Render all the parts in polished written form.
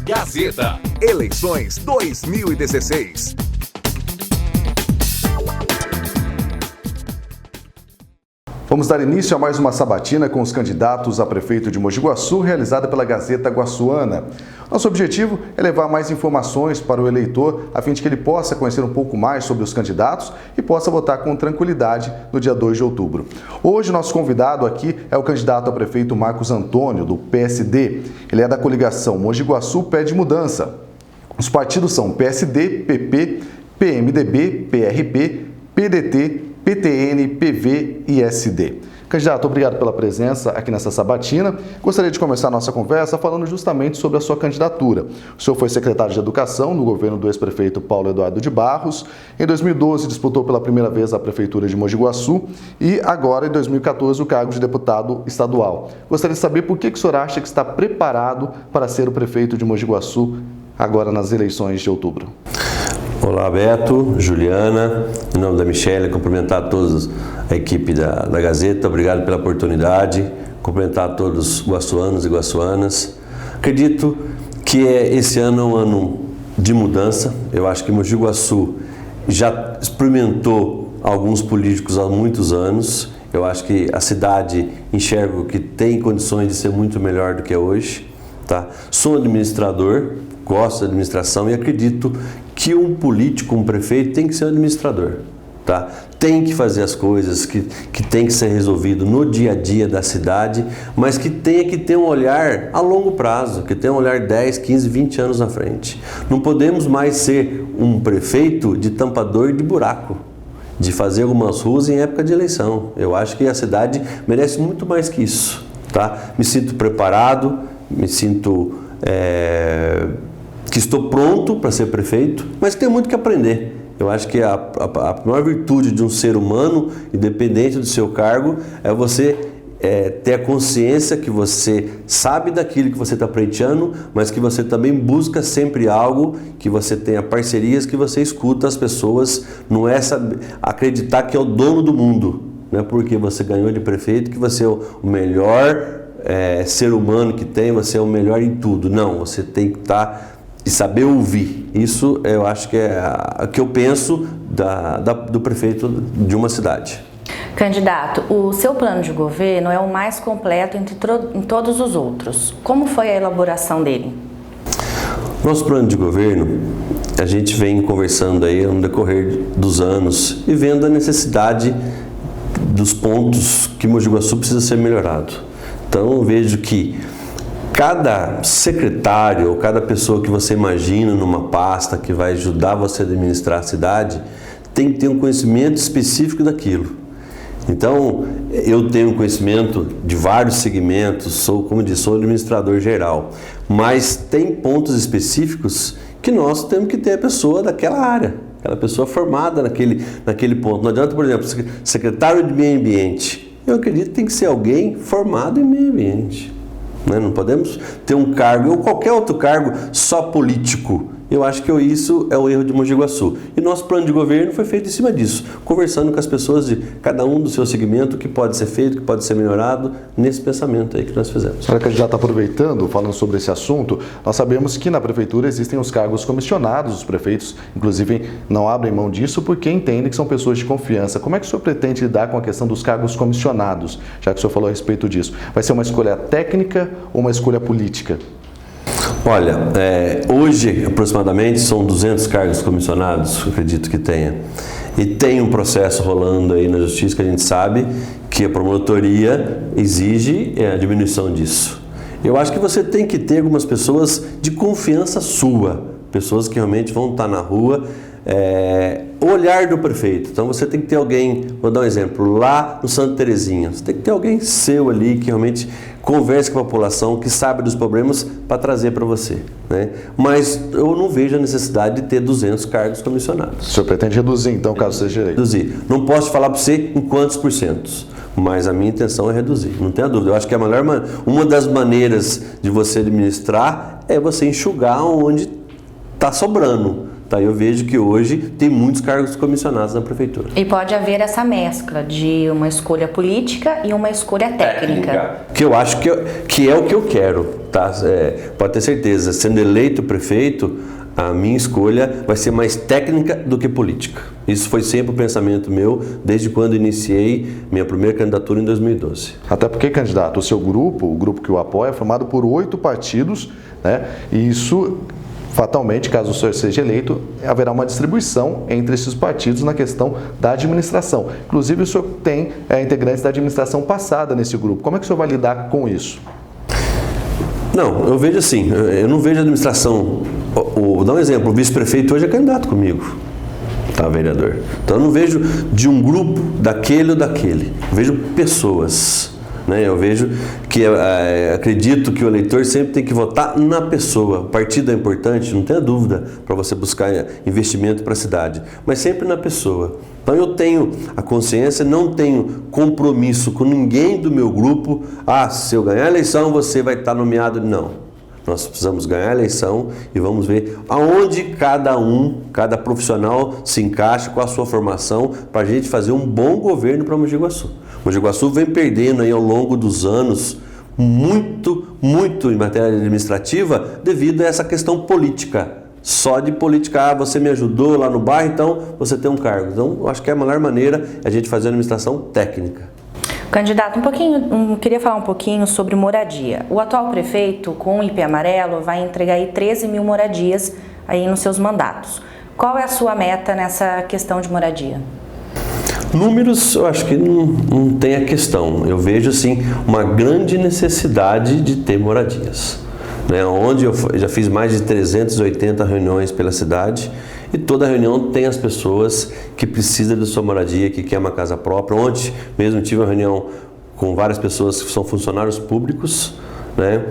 Gazeta. Eleições 2016. Vamos dar início a mais uma sabatina com os candidatos a prefeito de Mogi Guaçu, realizada pela Gazeta Guaçuana. Nosso objetivo é levar mais informações para o eleitor, a fim de que ele possa conhecer um pouco mais sobre os candidatos e possa votar com tranquilidade no dia 2 de outubro. Hoje, nosso convidado aqui é o candidato a prefeito Marcos Antônio, do PSD. Ele é da coligação Mogi Guaçu Pede Mudança. Os partidos são PSD, PP, PMDB, PRP, PDT, PTN, PV e SD. Candidato, obrigado pela presença aqui nessa sabatina. Gostaria de começar a nossa conversa falando justamente sobre a sua candidatura. O senhor foi secretário de Educação no governo do ex-prefeito Paulo Eduardo de Barros. Em 2012, disputou pela primeira vez a prefeitura de Mogi Guaçu e agora, em 2014, o cargo de deputado estadual. Gostaria de saber por que o senhor acha que está preparado para ser o prefeito de Mogi Guaçu agora nas eleições de outubro. Olá, Beto, Juliana, em nome da Michele, cumprimentar todos a equipe da Gazeta, obrigado pela oportunidade, cumprimentar todos os guaçuanos e guaçuanas. Acredito que esse ano é um ano de mudança. Eu acho que Mogi Guaçu já experimentou alguns políticos há muitos anos. Eu acho que a cidade enxergo que tem condições de ser muito melhor do que é hoje. Tá? Sou administrador, gosto da administração e acredito que um político, um prefeito, tem que ser um administrador. Tá? Tem que fazer as coisas que tem que ser resolvido no dia a dia da cidade, mas que tenha que ter um olhar a longo prazo, que tenha um olhar 10, 15, 20 anos na frente. Não podemos mais ser um prefeito de tampador de buraco, de fazer algumas ruas em época de eleição. Eu acho que a cidade merece muito mais que isso. Tá? Me sinto preparado, me sinto que estou pronto para ser prefeito, mas tem muito que aprender. Eu acho que a maior virtude de um ser humano, independente do seu cargo, é você ter a consciência que você sabe daquilo que você está pleiteando, mas que você também busca sempre algo, que você tenha parcerias, que você escuta as pessoas, não é acreditar que é o dono do mundo, não é porque você ganhou de prefeito que você é o melhor ser humano que tem, você é o melhor em tudo. Não, você tem que estar e saber ouvir. Isso eu acho que é o que eu penso do prefeito de uma cidade. Candidato, o seu plano de governo é o mais completo entre todos os outros. Como foi a elaboração dele? Nosso plano de governo, a gente vem conversando aí no decorrer dos anos e vendo a necessidade dos pontos que Mogi Guaçu precisa ser melhorado. Então eu vejo que cada secretário ou cada pessoa que você imagina numa pasta que vai ajudar você a administrar a cidade tem que ter um conhecimento específico daquilo. Então, eu tenho conhecimento de vários segmentos, como disse, sou administrador geral, mas tem pontos específicos que nós temos que ter a pessoa daquela área, aquela pessoa formada naquele ponto. Não adianta, por exemplo, secretário de meio ambiente. Eu acredito que tem que ser alguém formado em meio ambiente. Não podemos ter um cargo ou qualquer outro cargo só político. Eu acho que isso é o erro de Mogi Guaçu. E nosso plano de governo foi feito em cima disso, conversando com as pessoas de cada um do seu segmento, o que pode ser feito, o que pode ser melhorado, nesse pensamento aí que nós fizemos. Olha, candidato, aproveitando, falando sobre esse assunto, nós sabemos que na prefeitura existem os cargos comissionados, os prefeitos, inclusive, não abrem mão disso porque entendem que são pessoas de confiança. Como é que o senhor pretende lidar com a questão dos cargos comissionados, já que o senhor falou a respeito disso? Vai ser uma escolha técnica ou uma escolha política? Olha, hoje aproximadamente são 200 cargos comissionados, acredito que tenha. E tem um processo rolando aí na Justiça que a gente sabe que a promotoria exige a diminuição disso. Eu acho que você tem que ter algumas pessoas de confiança sua, pessoas que realmente vão estar na rua, o olhar do prefeito. Então você tem que ter alguém, vou dar um exemplo, lá no Santa Terezinha, você tem que ter alguém seu ali que realmente converse com a população, que sabe dos problemas para trazer para você. Mas eu não vejo a necessidade de ter 200 cargos comissionados. O senhor pretende reduzir, então, caso seja eleito? Reduzir. Não posso falar para você em quantos porcentos, mas a minha intenção é reduzir, não tenha dúvida. Eu acho que uma das maneiras de você administrar é você enxugar onde está sobrando. Tá? Eu vejo que hoje tem muitos cargos comissionados na prefeitura. E pode haver essa mescla de uma escolha política e uma escolha técnica. Que eu acho que é o que eu quero. Tá? Pode ter certeza, sendo eleito prefeito, a minha escolha vai ser mais técnica do que política. Isso foi sempre o pensamento meu desde quando iniciei minha primeira candidatura em 2012. Até porque, candidato, o seu grupo, o grupo que o apoia, é formado por 8 partidos, né? E isso, fatalmente, caso o senhor seja eleito, haverá uma distribuição entre esses partidos na questão da administração. Inclusive, o senhor tem integrantes da administração passada nesse grupo. Como é que o senhor vai lidar com isso? Não, eu vejo assim, eu não vejo a administração. Vou dar um exemplo, o vice-prefeito hoje é candidato comigo, tá, vereador? Então eu não vejo de um grupo daquele ou daquele, eu vejo pessoas, né? Eu vejo que, acredito que o eleitor sempre tem que votar na pessoa. O partido é importante, não tenha dúvida, para você buscar investimento para a cidade, mas sempre na pessoa. Então eu tenho a consciência, não tenho compromisso com ninguém do meu grupo. Se eu ganhar a eleição você vai estar nomeado. Não. Nós precisamos ganhar a eleição e vamos ver aonde cada profissional se encaixa com a sua formação para a gente fazer um bom governo para Mogi Guaçu. Mogi Guaçu vem perdendo aí ao longo dos anos muito em matéria administrativa devido a essa questão política. Só de política, você me ajudou lá no bairro, então você tem um cargo. Então, eu acho que a melhor maneira é a gente fazer uma administração técnica. Candidato, queria falar um pouquinho sobre moradia. O atual prefeito, com o IP amarelo, vai entregar aí 13 mil moradias aí nos seus mandatos. Qual é a sua meta nessa questão de moradia? Números, eu acho que não tem a questão. Eu vejo, assim, uma grande necessidade de ter moradias. Onde eu já fiz mais de 380 reuniões pela cidade e toda reunião tem as pessoas que precisam de sua moradia, que quer uma casa própria. Ontem mesmo tive uma reunião com várias pessoas que são funcionários públicos, né,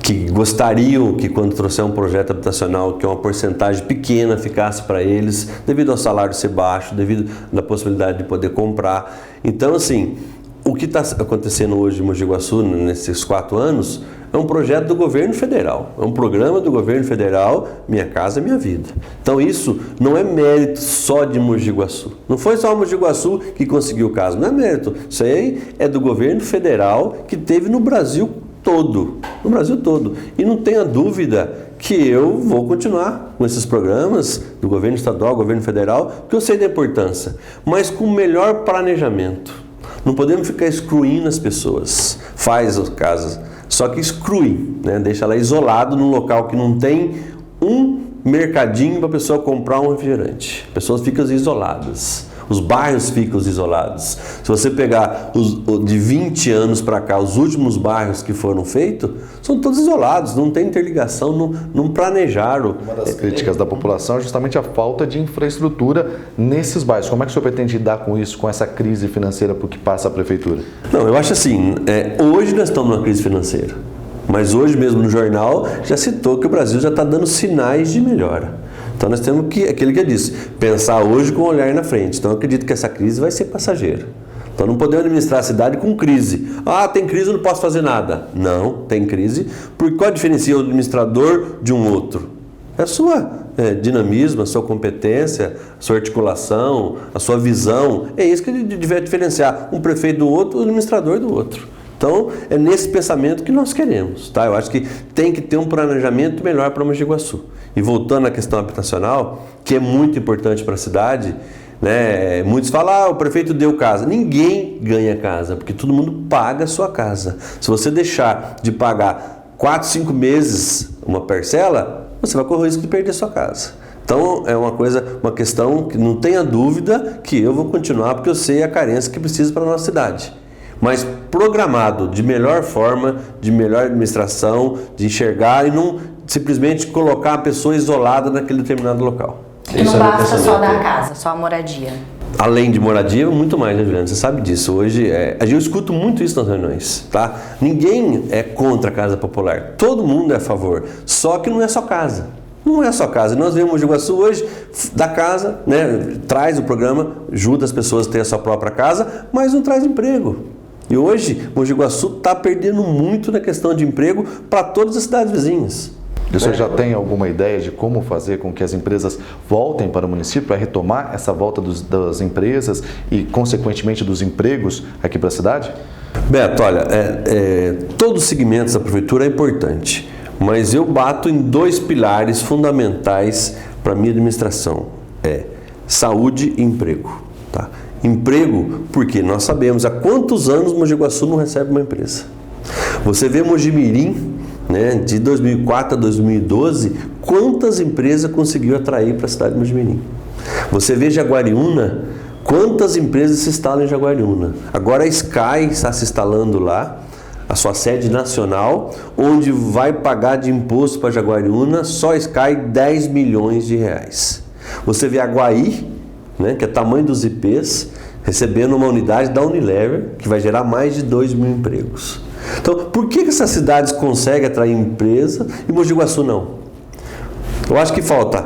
que gostariam que quando trouxer um projeto habitacional, que é uma porcentagem pequena, ficasse para eles, devido ao salário ser baixo, devido à possibilidade de poder comprar. Então, assim, o que está acontecendo hoje em Mogi Guaçu, nesses 4 anos, é um projeto do governo federal, é um programa do governo federal, Minha Casa Minha Vida. Então isso não é mérito só de Mogi Guaçu. Não foi só Mogi Guaçu que conseguiu o caso, não é mérito. Isso aí é do governo federal que teve no Brasil todo. No Brasil todo. E não tenha dúvida que eu vou continuar com esses programas do governo estadual, governo federal, porque eu sei da importância, mas com o melhor planejamento. Não podemos ficar excluindo as pessoas. Faz as casas, só que exclui, né? Deixa ela isolado num local que não tem um mercadinho para a pessoa comprar um refrigerante. As pessoas ficam isoladas. Os bairros ficam isolados. Se você pegar de 20 anos para cá, os últimos bairros que foram feitos, são todos isolados, não tem interligação, não planejaram. Uma das críticas da população é justamente a falta de infraestrutura nesses bairros. Como é que o senhor pretende lidar com isso, com essa crise financeira por que passa a prefeitura? Não, eu acho assim, hoje nós estamos numa crise financeira, mas hoje mesmo no jornal já citou que o Brasil já está dando sinais de melhora. Então nós temos que, aquilo que eu disse, pensar hoje com o olhar na frente. Então eu acredito que essa crise vai ser passageira. Então não podemos administrar a cidade com crise. Tem crise, eu não posso fazer nada. Não, tem crise. Porque qual diferencia o administrador de um outro? É a sua dinamismo, a sua competência, a sua articulação, a sua visão. É isso que deve diferenciar um prefeito do outro, o administrador do outro. Então, é nesse pensamento que nós queremos, tá? Eu acho que tem que ter um planejamento melhor para Mogi Guaçu. E voltando à questão habitacional, que é muito importante para a cidade, né? Muitos falam, o prefeito deu casa. Ninguém ganha casa, porque todo mundo paga a sua casa. Se você deixar de pagar 4, 5 meses uma parcela, você vai correr o risco de perder a sua casa. Então, é uma questão que não tenha dúvida que eu vou continuar, porque eu sei a carência que precisa para a nossa cidade. Mas programado de melhor forma, de melhor administração, de enxergar e não simplesmente colocar a pessoa isolada naquele determinado local. E não basta só dar casa, só a moradia. Além de moradia, muito mais, né, Juliana? Você sabe disso. Hoje, eu escuto muito isso nas reuniões, tá? Ninguém é contra a casa popular. Todo mundo é a favor. Só que não é só casa. Não é só casa. Nós vemos Mogi Guaçu hoje, da casa, né? Traz o programa, ajuda as pessoas a ter a sua própria casa, mas não traz emprego. E hoje, Mogi Guaçu está perdendo muito na questão de emprego para todas as cidades vizinhas. O senhor já tem alguma ideia de como fazer com que as empresas voltem para o município, para retomar essa volta das empresas e, consequentemente, dos empregos aqui para a cidade? Beto, olha, todos os segmentos da prefeitura é importante, mas eu bato em 2 pilares fundamentais para a minha administração, saúde e emprego. Tá? Emprego, porque nós sabemos há quantos anos Mogi Guaçu não recebe uma empresa. Você vê Mojimirim, né, de 2004 a 2012, quantas empresas conseguiu atrair para a cidade de Mojimirim. Você vê Jaguariúna, quantas empresas se instalam em Jaguariúna. Agora a Sky está se instalando lá, a sua sede nacional, onde vai pagar de imposto para Jaguariúna, só a Sky, 10 milhões de reais. Você vê Aguaí, né, que é tamanho dos IPs, recebendo uma unidade da Unilever, que vai gerar mais de 2 mil empregos. Então, por que essas cidades conseguem atrair empresa e Mogi Guaçu não? Eu acho que falta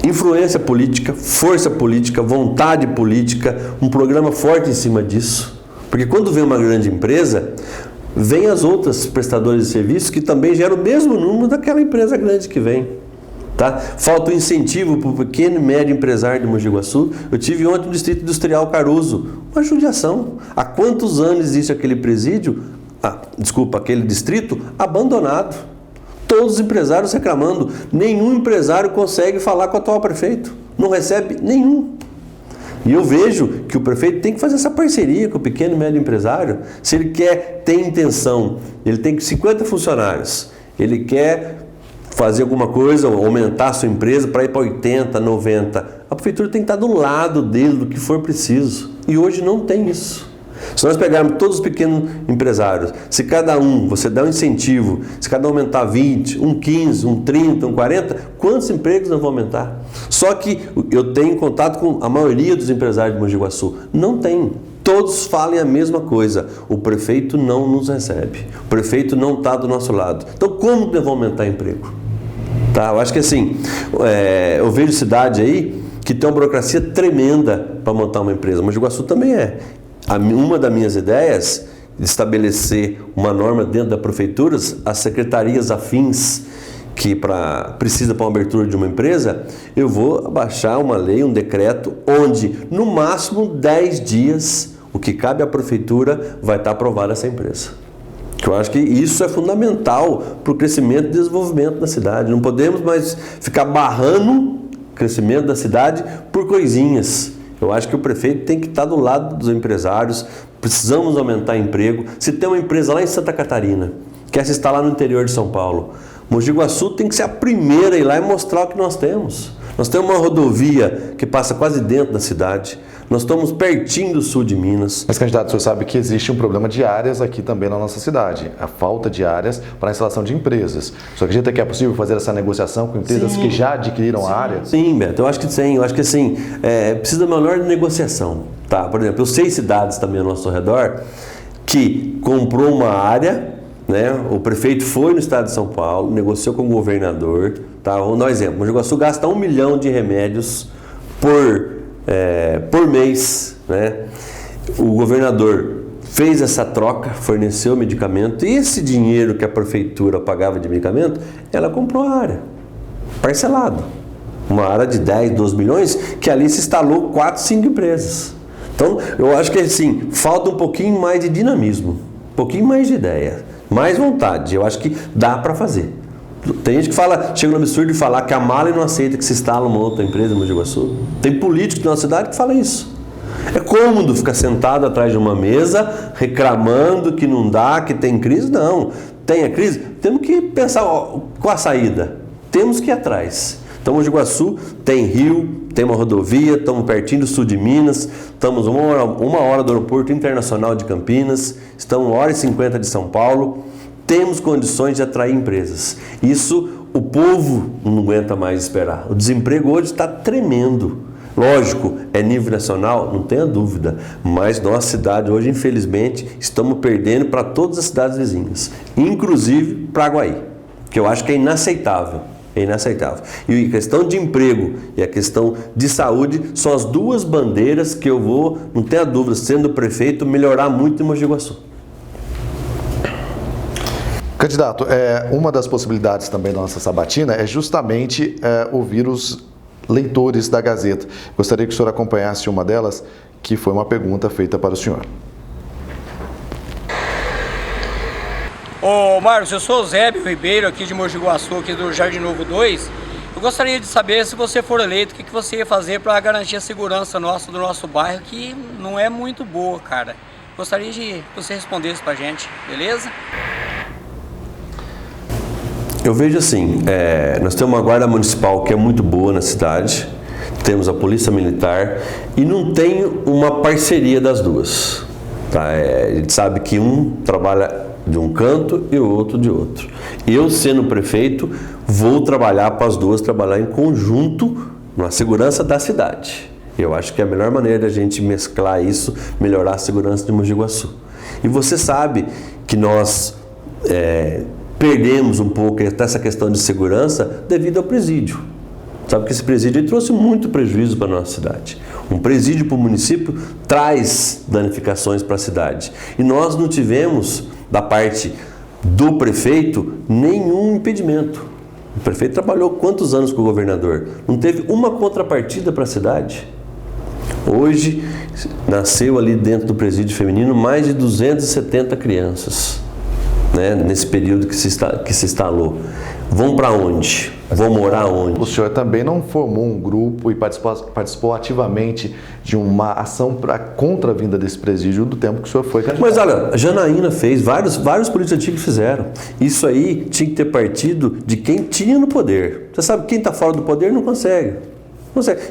influência política, força política, vontade política, um programa forte em cima disso. Porque quando vem uma grande empresa, vem as outras prestadoras de serviços que também geram o mesmo número daquela empresa grande que vem. Tá? Falta o incentivo para o pequeno e médio empresário de Mogi Guaçu. Eu tive ontem no Distrito Industrial Caruso, uma judiação. Há quantos anos existe aquele presídio? Aquele distrito abandonado. Todos os empresários reclamando. Nenhum empresário consegue falar com o atual prefeito. Não recebe nenhum. E eu vejo que o prefeito tem que fazer essa parceria com o pequeno e médio empresário. Se ele tem intenção, ele tem 50 funcionários, ele quer fazer alguma coisa, aumentar a sua empresa para ir para 80, 90. A prefeitura tem que estar do lado dele do que for preciso. E hoje não tem isso. Se nós pegarmos todos os pequenos empresários, se cada um, você dá um incentivo, se cada um aumentar 20, 15, 30, 40, quantos empregos nós vamos aumentar? Só que eu tenho contato com a maioria dos empresários de Mogi Guaçu. Não tem. Todos falam a mesma coisa. O prefeito não nos recebe. O prefeito não está do nosso lado. Então como que nós vamos aumentar emprego? Tá? Eu acho que assim, eu vejo cidade aí que tem uma burocracia tremenda para montar uma empresa. Mogi Guaçu também é. Uma das minhas ideias de estabelecer uma norma dentro da prefeitura, as secretarias afins que precisa para uma abertura de uma empresa, eu vou abaixar uma lei, um decreto, onde no máximo 10 dias o que cabe à prefeitura vai estar aprovada essa empresa. Eu acho que isso é fundamental para o crescimento e desenvolvimento da cidade. Não podemos mais ficar barrando o crescimento da cidade por coisinhas. Eu acho que o prefeito tem que estar do lado dos empresários, precisamos aumentar emprego. Se tem uma empresa lá em Santa Catarina, quer se instalar no interior de São Paulo, Mogi Guaçu tem que ser a primeira a ir lá e mostrar o que nós temos. Nós temos uma rodovia que passa quase dentro da cidade, nós estamos pertinho do sul de Minas. Mas, candidato, o senhor sabe que existe um problema de áreas aqui também na nossa cidade, a falta de áreas para a instalação de empresas. O senhor acredita que é possível fazer essa negociação com empresas que já adquiriram a área? Sim, Beto, eu acho que sim. Eu acho que assim, precisa da melhor negociação. Tá? Por exemplo, eu sei cidades também ao nosso redor que comprou uma área, né? O prefeito foi no estado de São Paulo, negociou com o governador. Tá? Vamos dar um exemplo. Mogi Guaçu gasta 1 milhão de remédios por mês, né? O governador fez essa troca, forneceu o medicamento, e esse dinheiro que a prefeitura pagava de medicamento, ela comprou a área, parcelado. Uma área de 10, 12 milhões, que ali se instalou 4, 5 empresas. Então, eu acho que assim, falta um pouquinho mais de dinamismo, um pouquinho mais de ideia, mais vontade. Eu acho que dá para fazer. Tem gente que chega no absurdo de falar que a Mali não aceita que se instala uma outra empresa no Mogi Guaçu. Tem políticos na nossa cidade que falam isso. É cômodo ficar sentado atrás de uma mesa, reclamando que não dá, que tem crise. Não, tem a crise, temos que pensar qual a saída. Temos que ir atrás. Então, Mogi Guaçu tem rio, tem uma rodovia, estamos pertinho do sul de Minas, estamos uma hora do aeroporto internacional de Campinas, estamos 1h50 de São Paulo. Temos condições de atrair empresas. Isso o povo não aguenta mais esperar. O desemprego hoje está tremendo. Lógico, é nível nacional, não tenha dúvida. Mas nossa cidade hoje, infelizmente, estamos perdendo para todas as cidades vizinhas. Inclusive para Aguaí, que eu acho que é inaceitável. É inaceitável. E a questão de emprego e a questão de saúde são as duas bandeiras que eu vou, não tenha dúvida, sendo prefeito, melhorar muito em Mogi Guaçu. Candidato, uma das possibilidades também da nossa sabatina é justamente ouvir os leitores da Gazeta. Gostaria que o senhor acompanhasse uma delas, que foi uma pergunta feita para o senhor. Ô Marcos, eu sou o Zébio Ribeiro, aqui de Mogi Guaçu, aqui do Jardim Novo 2. Eu gostaria de saber, se você for eleito, o que você ia fazer para garantir a segurança do nosso bairro, que não é muito boa, cara. Gostaria de que você respondesse pra gente, beleza? Eu vejo assim, nós temos uma guarda municipal que é muito boa na cidade, temos a polícia militar e não tem uma parceria das duas. Tá? A gente sabe que um trabalha de um canto e o outro de outro. Eu, sendo prefeito, vou trabalhar para as duas trabalhar em conjunto na segurança da cidade. Eu acho que é a melhor maneira da gente mesclar isso, melhorar a segurança de Mogi Guaçu. E você sabe que nós perdemos um pouco essa questão de segurança devido ao presídio. Sabe que esse presídio trouxe muito prejuízo para a nossa cidade. Um presídio para o município traz danificações para a cidade. E nós não tivemos, da parte do prefeito, nenhum impedimento. O prefeito trabalhou quantos anos com o governador? Não teve uma contrapartida para a cidade. Hoje, nasceu ali dentro do presídio feminino mais de 270 crianças, né, nesse período que se instalou. Vão para onde? Vão morar onde? O senhor também não formou um grupo e participou ativamente de uma ação contra a vinda desse presídio do tempo que o senhor foi candidato. Mas olha, a Janaína fez, vários políticos antigos fizeram. Isso aí tinha que ter partido de quem tinha no poder. Você sabe, quem está fora do poder não consegue.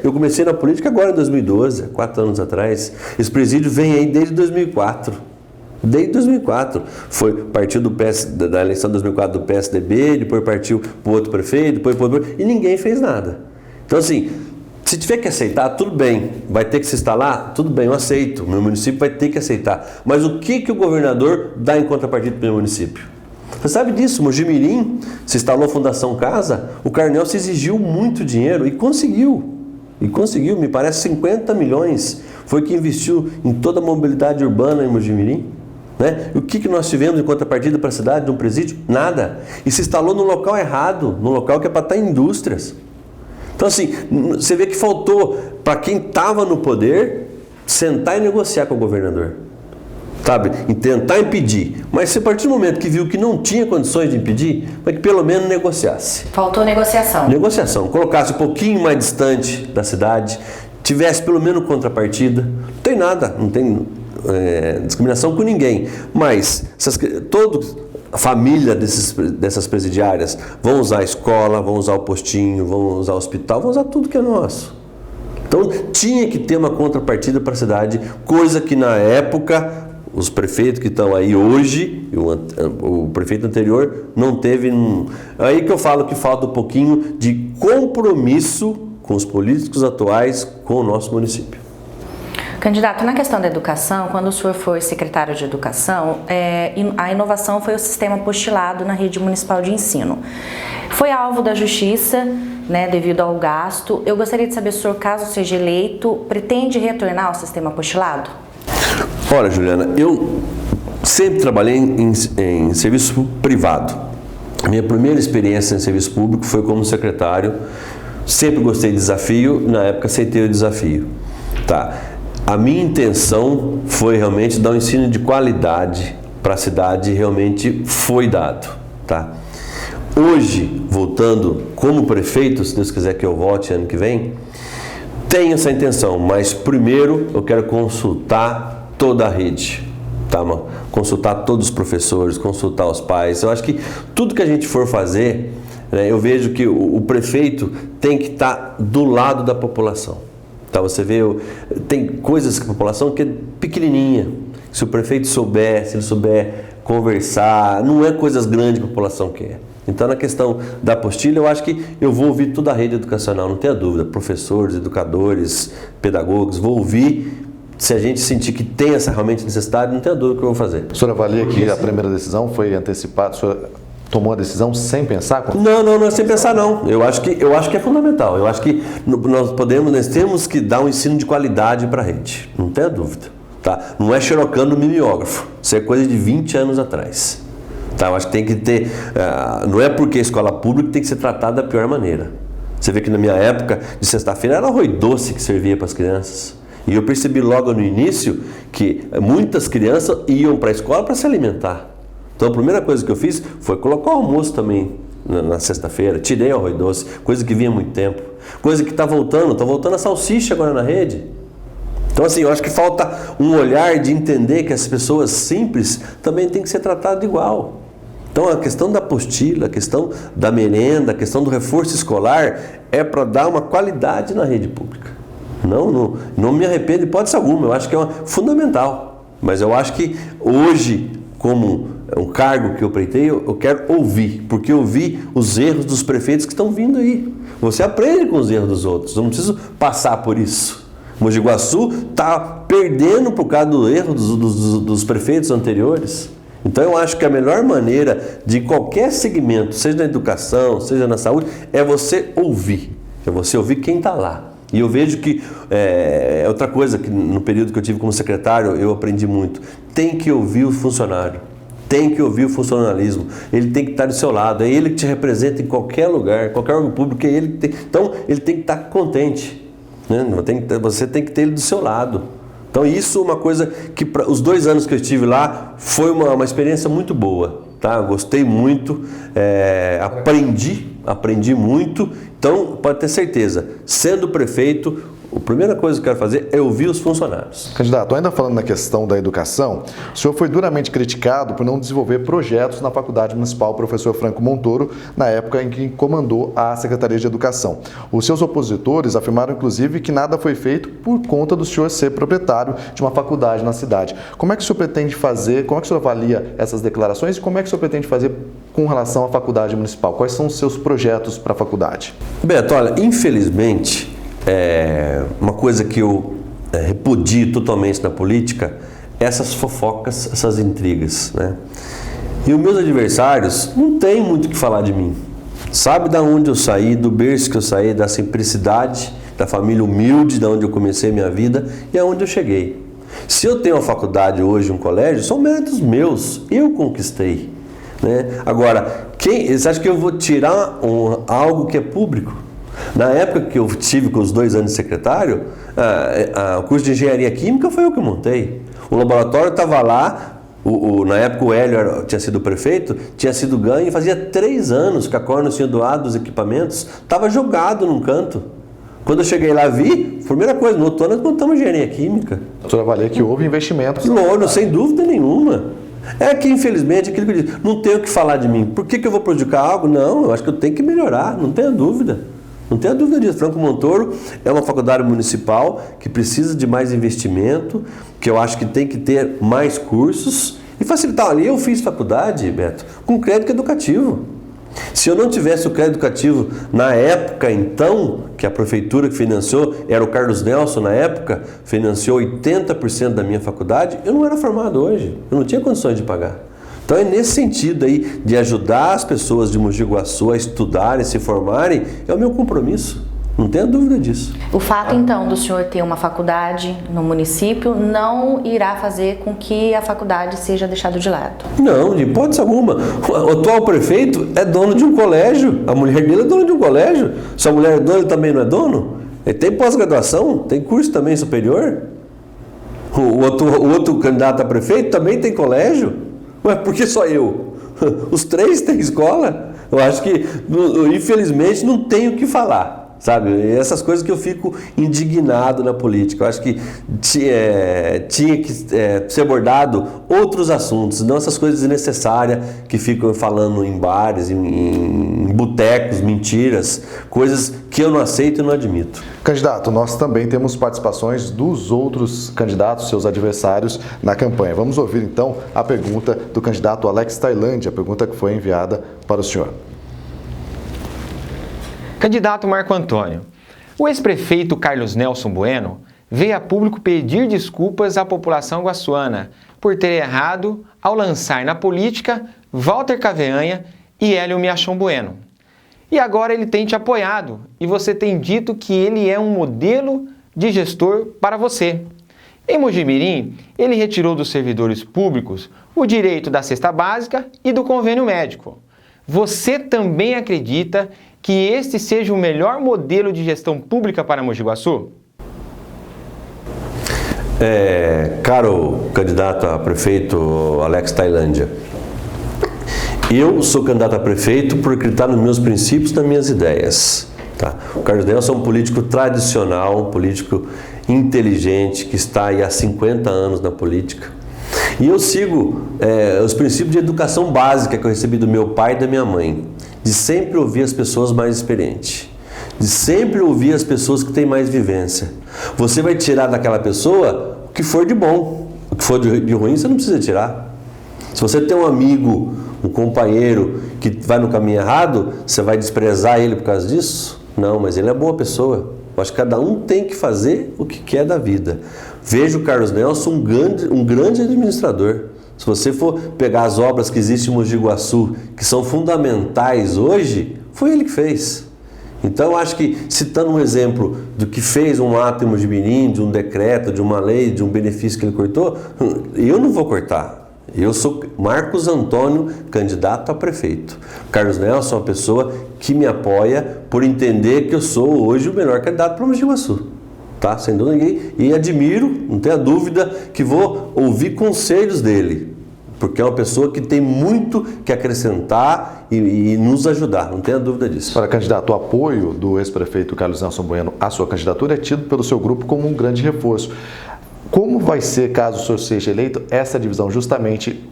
Eu comecei na política agora em 2012, 4 anos atrás. Esse presídio vem aí desde 2004. Desde 2004. Foi partiu da eleição de 2004 do PSDB, depois partiu para o outro prefeito, depois para outro, e ninguém fez nada. Então assim, se tiver que aceitar, tudo bem. Vai ter que se instalar? Tudo bem, eu aceito. O meu município vai ter que aceitar. Mas o que o governador dá em contrapartida para o meu município? Você sabe disso, Mojimirim se instalou a Fundação Casa, o Carnel se exigiu muito dinheiro e conseguiu. Me parece 50 milhões. Foi que investiu em toda a mobilidade urbana em Mojimirim. Né? E o que nós tivemos em contrapartida para a cidade, de um presídio? Nada. E se instalou no local errado, no local que é para estar em indústrias. Então assim, você vê que faltou para quem estava no poder sentar e negociar com o governador. Sabe? E tentar impedir. Mas se a partir do momento que viu que não tinha condições de impedir, mas que pelo menos negociasse. Faltou negociação. Negociação. Colocasse um pouquinho mais distante da cidade, tivesse pelo menos contrapartida. Não tem nada, não tem discriminação com ninguém. Mas toda a família dessas presidiárias vão usar a escola, vão usar o postinho, vão usar o hospital, vão usar tudo que é nosso. Então tinha que ter uma contrapartida para a cidade, coisa que na época os prefeitos que estão aí hoje, o prefeito anterior não teve. Aí que eu falo que falta um pouquinho de compromisso com os políticos atuais, com o nosso município. Candidato, na questão da educação, quando o senhor foi secretário de Educação, a inovação foi o sistema apostilado na rede municipal de ensino. Foi alvo da justiça, né, devido ao gasto. Eu gostaria de saber se o senhor, caso seja eleito, pretende retornar ao sistema apostilado? Olha, Juliana, eu sempre trabalhei em serviço privado. Minha primeira experiência em serviço público foi como secretário. Sempre gostei de desafio, na época aceitei o desafio. Tá. A minha intenção foi realmente dar um ensino de qualidade para a cidade, e realmente foi dado. Tá. Hoje, voltando como prefeito, se Deus quiser que eu volte ano que vem, tenho essa intenção, mas primeiro eu quero consultar toda a rede, tá, mano? Consultar todos os professores, consultar os pais. Eu acho que tudo que a gente for fazer, né, eu vejo que o prefeito tem que estar do lado da população. Tá? Você vê, tem coisas que a população que é pequenininha. Se o prefeito souber, se ele souber conversar, não é coisas grandes que a população quer. Então, na questão da apostila, eu acho que eu vou ouvir toda a rede educacional, não tenha dúvida, professores, educadores, pedagogos, vou ouvir. Se a gente sentir que tem essa realmente necessidade, não tenha dúvida que eu vou fazer. O senhor avalia que a primeira decisão foi antecipada, o senhor tomou a decisão sem pensar? Não é sem pensar não. Eu acho que é fundamental. Eu acho que nós temos que dar um ensino de qualidade para a rede, não tenha dúvida. Tá? Não é xerocando mimeógrafo, isso é coisa de 20 anos atrás. Tá? Eu acho que tem que ter, não é porque a escola pública tem que ser tratada da pior maneira. Você vê que na minha época de sexta-feira era arroz doce que servia para as crianças. E eu percebi logo no início que muitas crianças iam para a escola para se alimentar. Então a primeira coisa que eu fiz foi colocar o almoço também na sexta-feira. Tirei o arroz doce, coisa que vinha há muito tempo. Coisa que está voltando a salsicha agora na rede. Então assim, eu acho que falta um olhar de entender que as pessoas simples também têm que ser tratadas igual. Então a questão da apostila, a questão da merenda, a questão do reforço escolar é para dar uma qualidade na rede pública. Não me arrependo de hipótese alguma, eu acho que é fundamental. Mas eu acho que hoje, como um cargo que eu pleitei, eu quero ouvir, porque eu vi os erros dos prefeitos que estão vindo aí. Você aprende com os erros dos outros, eu não preciso passar por isso. Mogi Guaçu está perdendo por causa do erro dos prefeitos anteriores. Então eu acho que a melhor maneira de qualquer segmento, seja na educação, seja na saúde, é você ouvir. É você ouvir quem está lá. E eu vejo que é outra coisa que no período que eu tive como secretário eu aprendi muito. Tem que ouvir o funcionário. Tem que ouvir o funcionalismo. Ele tem que estar do seu lado. É ele que te representa em qualquer lugar, qualquer órgão público. É ele que tem. Então ele tem que estar contente. Né? Você tem que ter ele do seu lado. Então isso é uma coisa que os 2 anos que eu estive lá foi uma experiência muito boa. Tá? Eu gostei muito, aprendi muito. Então pode ter certeza, sendo prefeito, a primeira coisa que eu quero fazer é ouvir os funcionários. Candidato, ainda falando na questão da educação, o senhor foi duramente criticado por não desenvolver projetos na Faculdade Municipal Professor Franco Montoro, na época em que comandou a Secretaria de Educação. Os seus opositores afirmaram, inclusive, que nada foi feito por conta do senhor ser proprietário de uma faculdade na cidade. Como é que o senhor pretende fazer, como é que o senhor avalia essas declarações e como é que o senhor pretende fazer com relação à Faculdade Municipal? Quais são os seus projetos para a faculdade? Beto, olha, infelizmente, uma coisa que eu repudio totalmente na política é essas fofocas, essas intrigas, né? E os meus adversários não têm muito o que falar de mim. Sabe da onde eu saí, do berço que eu saí, da simplicidade, da família humilde, da onde eu comecei minha vida e aonde eu cheguei. Se eu tenho uma faculdade hoje, um colégio, são méritos meus, eu conquistei, né? Agora, você acha que eu vou tirar algo que é público? Na época que eu tive com os 2 anos de secretário, o curso de engenharia química foi eu que montei. O laboratório estava lá, na época o Hélio tinha sido prefeito, tinha sido ganho e fazia 3 anos que a Cornos tinha doado os equipamentos, estava jogado num canto. Quando eu cheguei lá, vi, primeira coisa, no outro ano nós montamos engenharia química. O senhor avalia que houve investimentos? Não, sem dúvida nenhuma. É que, infelizmente, aquilo que eu disse, não tenho o que falar de mim. Por que eu vou prejudicar algo? Não, eu acho que eu tenho que melhorar, não tenha dúvida. Não tenha dúvida disso. Franco Montoro é uma faculdade municipal que precisa de mais investimento, que eu acho que tem que ter mais cursos e facilitar. Ali eu fiz faculdade, Beto, com crédito educativo. Se eu não tivesse o crédito educativo na época, então, que a prefeitura que financiou, era o Carlos Nelson na época, financiou 80% da minha faculdade, eu não era formado hoje, eu não tinha condições de pagar. Então é nesse sentido aí de ajudar as pessoas de Mogi Guaçu a estudarem, se formarem, é o meu compromisso. Não tenha dúvida disso. O fato, então, do senhor ter uma faculdade no município não irá fazer com que a faculdade seja deixada de lado? Não, de hipótese alguma. O atual prefeito é dono de um colégio, a mulher dele é dona de um colégio. Se a mulher é dona, ele também não é dono? Ele tem pós-graduação, tem curso também superior. O outro candidato a prefeito também tem colégio. Ué, por que só eu? Os 3 têm escola? Eu acho que, infelizmente, não tenho o que falar, sabe? Essas coisas que eu fico indignado na política. Eu acho que tinha que ser abordado outros assuntos, não essas coisas desnecessárias que ficam falando em bares, em botecos, mentiras, coisas que eu não aceito e não admito. Candidato, nós também temos participações dos outros candidatos, seus adversários, na campanha. Vamos ouvir então a pergunta do candidato Alex Tailândia, a pergunta que foi enviada para o senhor. Candidato Marco Antônio, o ex-prefeito Carlos Nelson Bueno veio a público pedir desculpas à população guaçuana por ter errado ao lançar na política Walter Caveanha e Hélio Miachon Bueno. E agora ele tem te apoiado e você tem dito que ele é um modelo de gestor para você. Em Mojimirim, ele retirou dos servidores públicos o direito da cesta básica e do convênio médico. Você também acredita que este seja o melhor modelo de gestão pública para Mogi Guaçu? Caro candidato a prefeito Alex Tailândia, eu sou candidato a prefeito por acreditar nos meus princípios, nas minhas ideias. Tá? O Carlos Nelson é um político tradicional, um político inteligente, que está aí há 50 anos na política. E eu sigo os princípios de educação básica que eu recebi do meu pai e da minha mãe, de sempre ouvir as pessoas mais experientes, de sempre ouvir as pessoas que têm mais vivência. Você vai tirar daquela pessoa o que for de bom, o que for de ruim você não precisa tirar. Se você tem um amigo, um companheiro que vai no caminho errado, você vai desprezar ele por causa disso? Não, mas ele é boa pessoa. Eu acho que cada um tem que fazer o que quer da vida. Vejo o Carlos Nelson um grande administrador. Se você for pegar as obras que existem em Mogi Guaçu, que são fundamentais hoje, foi ele que fez. Então, eu acho que, citando um exemplo do que fez um ato em Mojimirim, de um decreto, de uma lei, de um benefício que ele cortou, eu não vou cortar. Eu sou Marcos Antônio, candidato a prefeito. Carlos Nelson é uma pessoa que me apoia por entender que eu sou hoje o melhor candidato para Mogi Guaçu. Tá? Sem dúvida ninguém. E admiro, não tenha dúvida, que vou ouvir conselhos dele. Porque é uma pessoa que tem muito que acrescentar e nos ajudar, não tenha dúvida disso. Para candidato, o apoio do ex-prefeito Carlos Nelson Bueno à sua candidatura é tido pelo seu grupo como um grande reforço. Como vai ser, caso o senhor seja eleito, essa divisão? Justamente,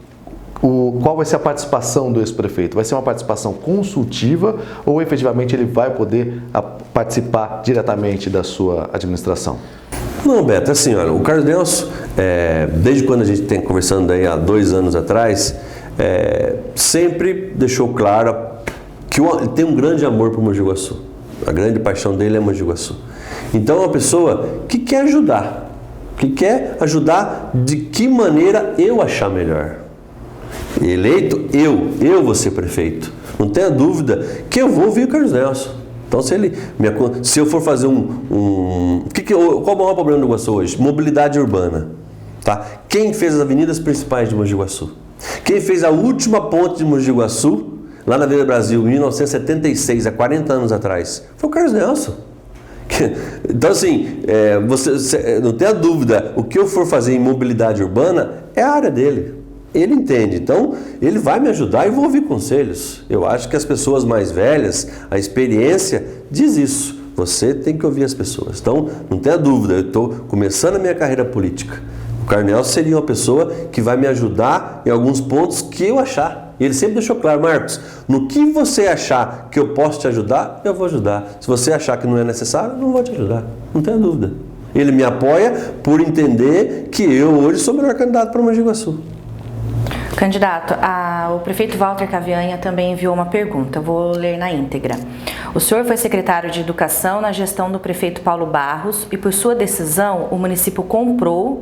qual vai ser a participação do ex-prefeito? Vai ser uma participação consultiva ou efetivamente ele vai poder participar diretamente da sua administração? Não, Beto, assim, olha, o Carlos Nelson, desde quando a gente tem conversando aí há 2 anos atrás, sempre deixou claro que ele tem um grande amor por Mogi Guaçu. A grande paixão dele é Mogi Guaçu. Então é uma pessoa que quer ajudar. Que quer ajudar de que maneira eu achar melhor. Eleito, eu vou ser prefeito. Não tenha dúvida que eu vou ouvir o Carlos Nelson. Então, se eu for fazer qual é o maior problema do Guaçu hoje? Mobilidade urbana. Tá? Quem fez as avenidas principais de Mogi Guaçu? Quem fez a última ponte de Mogi Guaçu, lá na Avenida Brasil, em 1976, há 40 anos atrás? Foi o Carlos Nelson. Então, assim, você não tenha dúvida, o que eu for fazer em mobilidade urbana é a área dele. Ele entende, então ele vai me ajudar e vou ouvir conselhos. Eu acho que as pessoas mais velhas, a experiência diz isso. Você tem que ouvir as pessoas. Então, não tenha dúvida, eu estou começando a minha carreira política. O Carlos Nelson seria uma pessoa que vai me ajudar em alguns pontos que eu achar. E ele sempre deixou claro, Marcos, no que você achar que eu posso te ajudar, eu vou ajudar. Se você achar que não é necessário, eu não vou te ajudar. Não tenha dúvida. Ele me apoia por entender que eu hoje sou o melhor candidato para Mogi Guaçu. Candidato, o prefeito Walter Cavianha também enviou uma pergunta, eu vou ler na íntegra. O senhor foi secretário de Educação na gestão do prefeito Paulo Barros e, por sua decisão, o município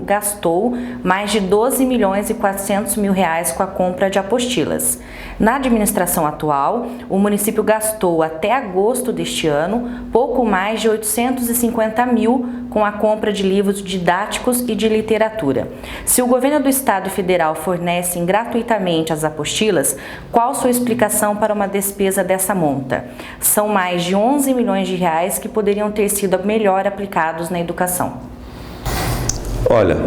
gastou mais de 12 milhões e 400 mil reais com a compra de apostilas. Na administração atual, o município gastou até agosto deste ano pouco mais de 850 mil com a compra de livros didáticos e de literatura. Se o governo do Estado Federal fornece gratuitamente as apostilas, qual sua explicação para uma despesa dessa monta? São mais de 11 milhões de reais que poderiam ter sido melhor aplicados na educação. Olha,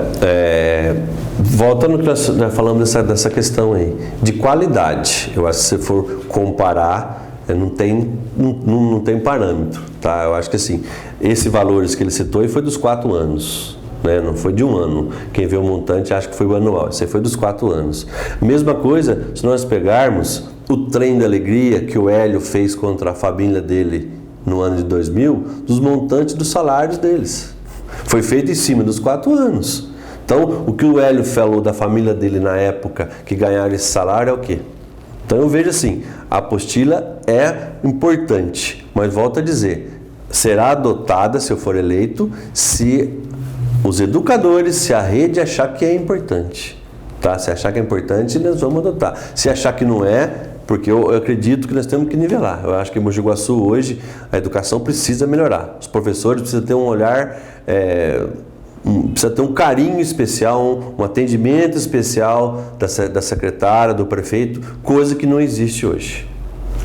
voltando ao que nós falamos dessa questão aí, de qualidade, eu acho que se for comparar, não tem parâmetro, tá? Eu acho que assim, esse valores que ele citou foi dos 4 anos. Não foi de 1 ano. Quem vê o montante acha que foi o anual. Isso aí foi dos 4 anos. Mesma coisa, se nós pegarmos o trem da alegria que o Hélio fez contra a família dele no ano de 2000, dos montantes dos salários deles. Foi feito em cima dos 4 anos. Então, o que o Hélio falou da família dele na época que ganharam esse salário é o quê? Então, eu vejo assim, a apostila é importante, mas volto a dizer, será adotada, se eu for eleito, se os educadores, se a rede achar que é importante, tá? Se achar que é importante, nós vamos adotar. Se achar que não é, porque eu acredito que nós temos que nivelar. Eu acho que em Mogi Guaçu hoje a educação precisa melhorar. Os professores precisam ter um olhar precisa ter um carinho especial, um atendimento especial da secretária, do prefeito, coisa que não existe hoje.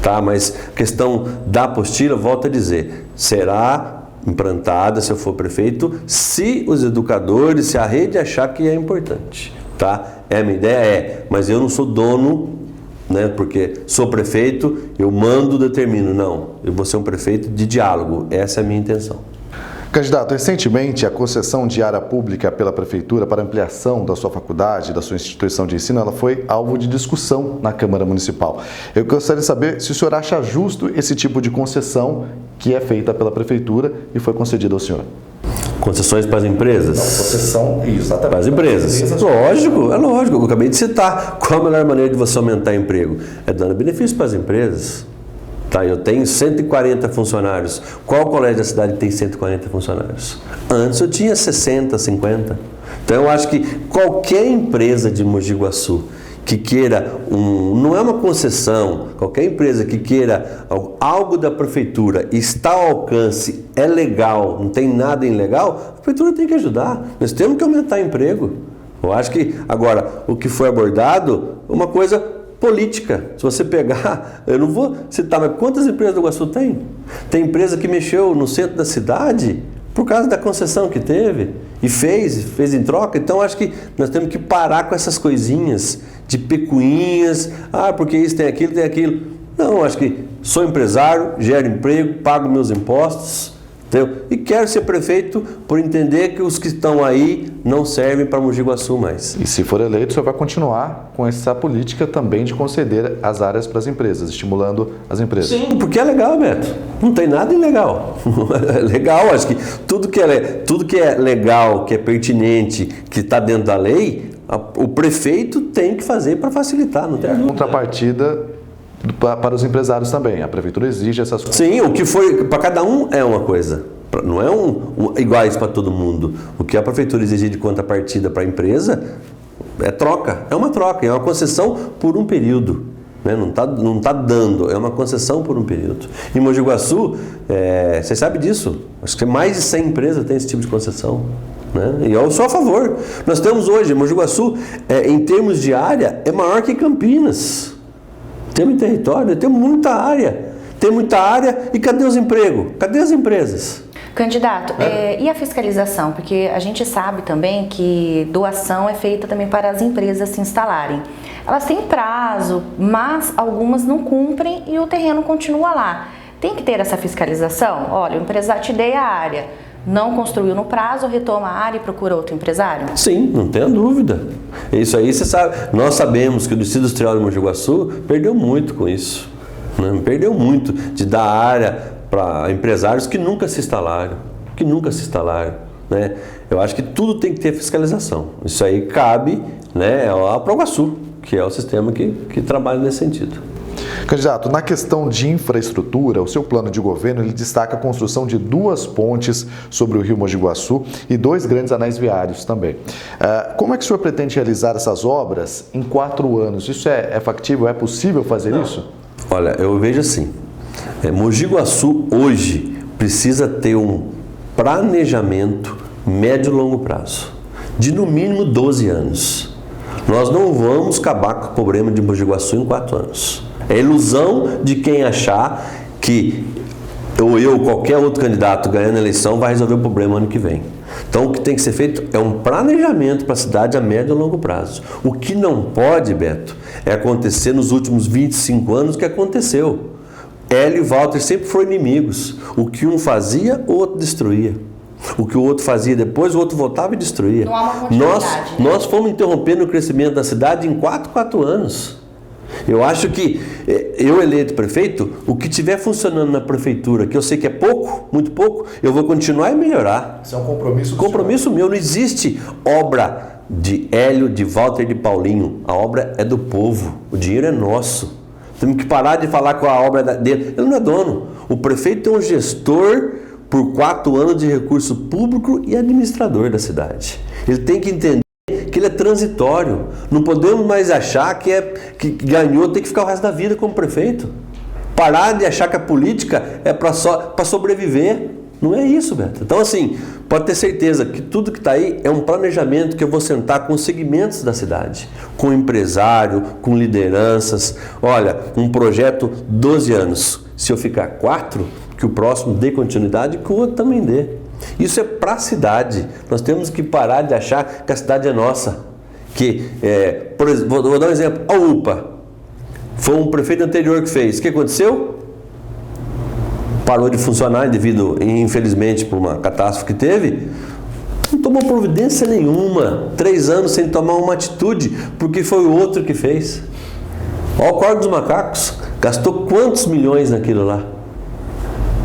Tá? Mas a questão da apostila, volto a dizer, será implantada, se eu for prefeito, se os educadores, se a rede achar que é importante. Tá? A minha ideia é, mas eu não sou dono, né, porque sou prefeito, eu mando, determino. Não, eu vou ser um prefeito de diálogo, essa é a minha intenção. Candidato, recentemente a concessão de área pública pela Prefeitura para ampliação da sua faculdade, da sua instituição de ensino, ela foi alvo de discussão na Câmara Municipal. Eu gostaria de saber se o senhor acha justo esse tipo de concessão que é feita pela Prefeitura e foi concedida ao senhor. Concessões para as empresas? Não, concessão, exatamente. Para as empresas. Lógico, é lógico. Eu acabei de citar. Qual a melhor maneira de você aumentar emprego? É dando benefício para as empresas. Tá, eu tenho 140 funcionários. Qual colégio da cidade tem 140 funcionários? Antes eu tinha 60, 50. Então eu acho que qualquer empresa de Mogi Guaçu que queira, não é uma concessão, qualquer empresa que queira algo da prefeitura, está ao alcance, é legal, não tem nada ilegal, a prefeitura tem que ajudar. Nós temos que aumentar emprego. Eu acho que, agora, o que foi abordado, uma coisa política. Se você pegar, eu não vou citar, mas quantas empresas do Guaçu tem? Tem empresa que mexeu no centro da cidade por causa da concessão que teve e fez em troca. Então acho que nós temos que parar com essas coisinhas de picuinhas, porque isso tem aquilo. Não, acho que sou empresário, gero emprego, pago meus impostos, entendeu? E quero ser prefeito por entender que os que estão aí não servem para Mogi Guaçu mais. E se for eleito, o senhor vai continuar com essa política também de conceder as áreas para as empresas, estimulando as empresas? Sim, porque é legal, Beto. Não tem nada ilegal. É legal, acho que tudo que é legal, que é pertinente, que está dentro da lei, o prefeito tem que fazer para facilitar. Não tem a contrapartida para os empresários também. A prefeitura exige essas coisas. Sim, o que foi para cada um é uma coisa. Não é iguais para todo mundo. O que a prefeitura exige de contrapartida para a empresa é troca. É uma troca, é uma concessão por um período. Né? Não tá dando, é uma concessão por um período. Em Mogi Guaçu, você sabe disso. Acho que mais de 100 empresas têm esse tipo de concessão. Né? E eu sou a favor. Nós temos hoje, Mogi Guaçu, em termos de área, é maior que Campinas. Temos território, temos muita área. Tem muita área e cadê os empregos? Cadê as empresas? Candidato, e a fiscalização? Porque a gente sabe também que doação é feita também para as empresas se instalarem. Elas têm prazo, mas algumas não cumprem e o terreno continua lá. Tem que ter essa fiscalização? Olha, o empresário te dei a área, não construiu no prazo, retoma a área e procura outro empresário? Sim, não tenha dúvida. Isso aí você sabe. Nós sabemos que o Distrito Industrial de Mogi Guaçu perdeu muito com isso. Né? Perdeu muito de dar área para empresários que nunca se instalaram. Né? Eu acho que tudo tem que ter fiscalização. Isso aí cabe, né, ao Proguaçu, que é o sistema que trabalha nesse sentido. Candidato, na questão de infraestrutura, o seu plano de governo ele destaca a construção de 2 pontes sobre o rio Mogi Guaçu e 2 grandes anéis viários também. Como é que o senhor pretende realizar essas obras em 4 anos? Isso é factível? É possível fazer isso? Olha, eu vejo assim, Mogi Guaçu hoje precisa ter um planejamento médio e longo prazo, de no mínimo 12 anos. Nós não vamos acabar com o problema de Mogi Guaçu em 4 anos. É ilusão de quem achar que eu, qualquer outro candidato ganhando a eleição, vai resolver o problema ano que vem. Então, o que tem que ser feito é um planejamento para a cidade a médio e longo prazo. O que não pode, Beto, é acontecer nos últimos 25 anos o que aconteceu. Hélio e Walter sempre foram inimigos. O que um fazia, o outro destruía. O que o outro fazia depois, o outro voltava e destruía. Não há uma continuidade. Nós fomos interrompendo o crescimento da cidade em 4 anos. Eu acho que, eu eleito prefeito, o que estiver funcionando na prefeitura, que eu sei que é pouco, muito pouco, eu vou continuar e melhorar. Isso é um compromisso do compromisso meu. Não existe obra de Hélio, de Walter e de Paulinho. A obra é do povo. O dinheiro é nosso. Temos que parar de falar com a obra dele. Ele não é dono. O prefeito é um gestor por 4 anos de recurso público e administrador da cidade. Ele tem que entender que ele é transitório. Não podemos mais achar que ganhou, tem que ficar o resto da vida como prefeito. Parar de achar que a política é para sobreviver. Não é isso, Beto. Então, assim, pode ter certeza que tudo que está aí é um planejamento que eu vou sentar com os segmentos da cidade, com o empresário, com lideranças. Olha, um projeto 12 anos. Se eu ficar 4, que o próximo dê continuidade, que o outro também dê. Isso é para a cidade. Nós temos que parar de achar que a cidade é nossa. Por exemplo, vou dar um exemplo. A UPA. Foi um prefeito anterior que fez. O que aconteceu? Parou de funcionar devido, infelizmente, por uma catástrofe que teve. Não tomou providência nenhuma. 3 anos sem tomar uma atitude, porque foi o outro que fez. Olha o Córrego dos Macacos. Gastou quantos milhões naquilo lá?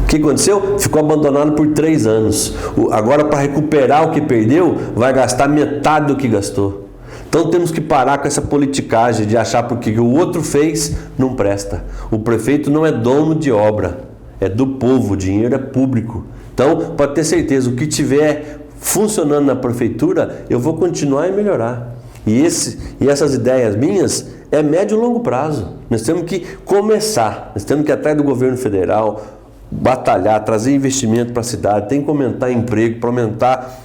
O que aconteceu? Ficou abandonado por 3 anos. Agora, para recuperar o que perdeu, vai gastar metade do que gastou. Então temos que parar com essa politicagem de achar porque o outro fez, não presta. O prefeito não é dono de obra. É do povo, o dinheiro é público. Então, pode ter certeza, o que tiver funcionando na prefeitura, eu vou continuar e melhorar. E essas ideias minhas é médio e longo prazo. Nós temos que começar, nós temos que ir atrás do governo federal, batalhar, trazer investimento para a cidade, tem que aumentar emprego, para aumentar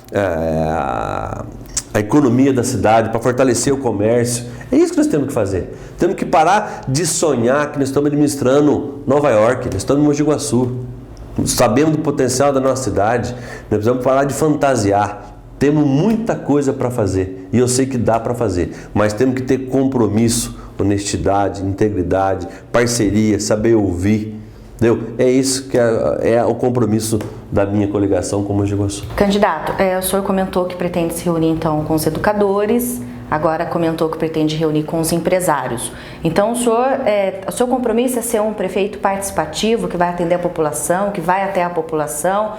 a economia da cidade, para fortalecer o comércio. É isso que nós temos que fazer. Temos que parar de sonhar que nós estamos administrando Nova York, nós estamos em Mogi Guaçu. Sabemos do potencial da nossa cidade, nós precisamos parar de fantasiar. Temos muita coisa para fazer e eu sei que dá para fazer, mas temos que ter compromisso, honestidade, integridade, parceria, saber ouvir. Entendeu? É isso que é o compromisso da minha coligação com Mogi Guaçu. Candidato, o senhor comentou que pretende se reunir então com os educadores, agora comentou que pretende reunir com os empresários. Então o seu compromisso é ser um prefeito participativo, que vai atender a população, que vai até a população,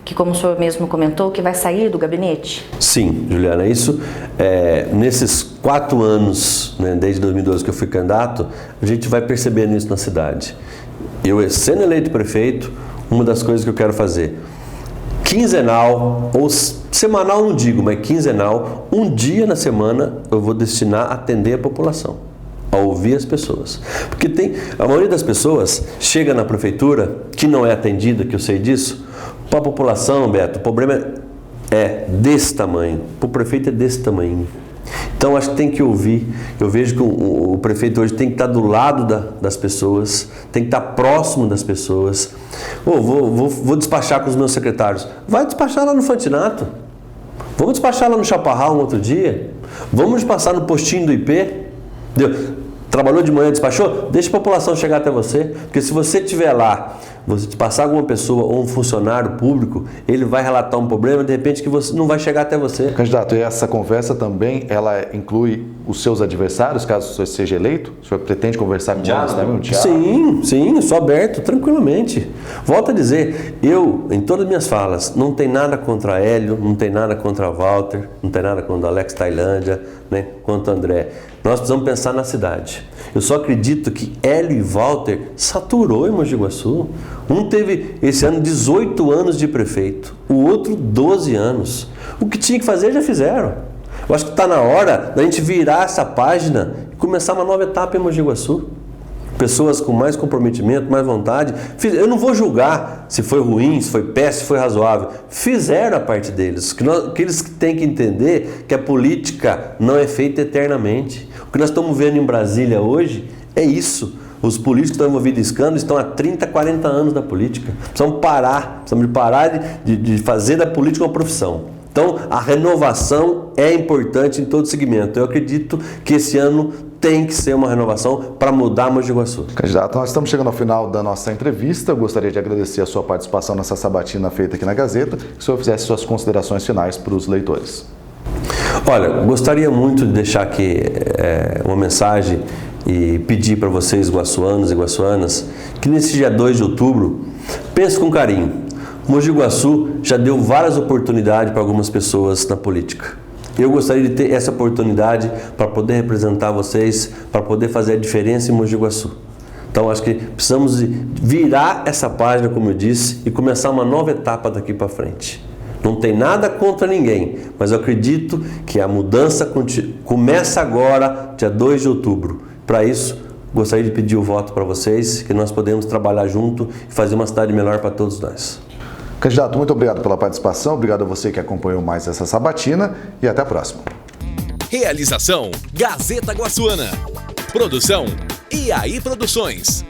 que, como o senhor mesmo comentou, que vai sair do gabinete? Sim, Juliana, isso nesses 4 anos, né, desde 2012 que eu fui candidato, a gente vai percebendo isso na cidade. Eu, sendo eleito prefeito, uma das coisas que eu quero fazer, quinzenal, ou semanal não digo, mas quinzenal, um dia na semana eu vou destinar a atender a população, a ouvir as pessoas. Porque a maioria das pessoas chega na prefeitura, que não é atendida, que eu sei disso, para a população, Beto, o problema é desse tamanho, para o prefeito é desse tamanho. Então acho que tem que ouvir. Eu vejo que o prefeito hoje tem que estar do lado das pessoas, tem que estar próximo das pessoas. Vou despachar com os meus secretários. Vai despachar lá no Fantinato. Vamos despachar lá no Chaparral um outro dia. Vamos despachar no postinho do IP. Trabalhou de manhã, despachou? Deixa a população chegar até você. Porque se você estiver lá, você passar alguma pessoa ou um funcionário público, ele vai relatar um problema, de repente que você não vai chegar até você. Candidato, e essa conversa também, ela inclui os seus adversários, caso o senhor seja eleito? O senhor pretende conversar com eles também? Sim, sou aberto, tranquilamente. Volto a dizer, eu, em todas as minhas falas, não tem nada contra Hélio, não tem nada contra Walter, não tem nada contra Alex Tailândia, né, contra André. Nós precisamos pensar na cidade. Eu só acredito que Hélio e Walter saturou em Mogi Guaçu. Um teve esse ano 18 anos de prefeito, o outro 12 anos. O que tinha que fazer já fizeram. Eu acho que está na hora da gente virar essa página e começar uma nova etapa em Mogi Guaçu. Pessoas com mais comprometimento, mais vontade. Eu não vou julgar se foi ruim, se foi péssimo, se foi razoável. Fizeram a parte deles. Que eles têm que entender que a política não é feita eternamente. O que nós estamos vendo em Brasília hoje é isso. Os políticos que estão envolvidos em escândalos estão há 30, 40 anos na política. Precisamos parar de fazer da política uma profissão. Então, a renovação é importante em todo segmento. Eu acredito que esse ano tem que ser uma renovação para mudar Mogi Guaçu. Candidato, nós estamos chegando ao final da nossa entrevista. Eu gostaria de agradecer a sua participação nessa sabatina feita aqui na Gazeta. Que o senhor fizesse suas considerações finais para os leitores. Olha, gostaria muito de deixar aqui uma mensagem e pedir para vocês, guaçuanos e guaçuanas, que nesse dia 2 de outubro, pense com carinho. Mogi Guaçu já deu várias oportunidades para algumas pessoas na política. Eu gostaria de ter essa oportunidade para poder representar vocês, para poder fazer a diferença em Mogi Guaçu. Então acho que precisamos virar essa página, como eu disse, e começar uma nova etapa daqui para frente. Não tem nada contra ninguém, mas eu acredito que a mudança começa agora, dia 2 de outubro. Para isso, gostaria de pedir o voto para vocês, que nós podemos trabalhar junto e fazer uma cidade melhor para todos nós. Candidato, muito obrigado pela participação, obrigado a você que acompanhou mais essa sabatina e até a próxima. Realização Gazeta Guassuana. Produção IAI Produções.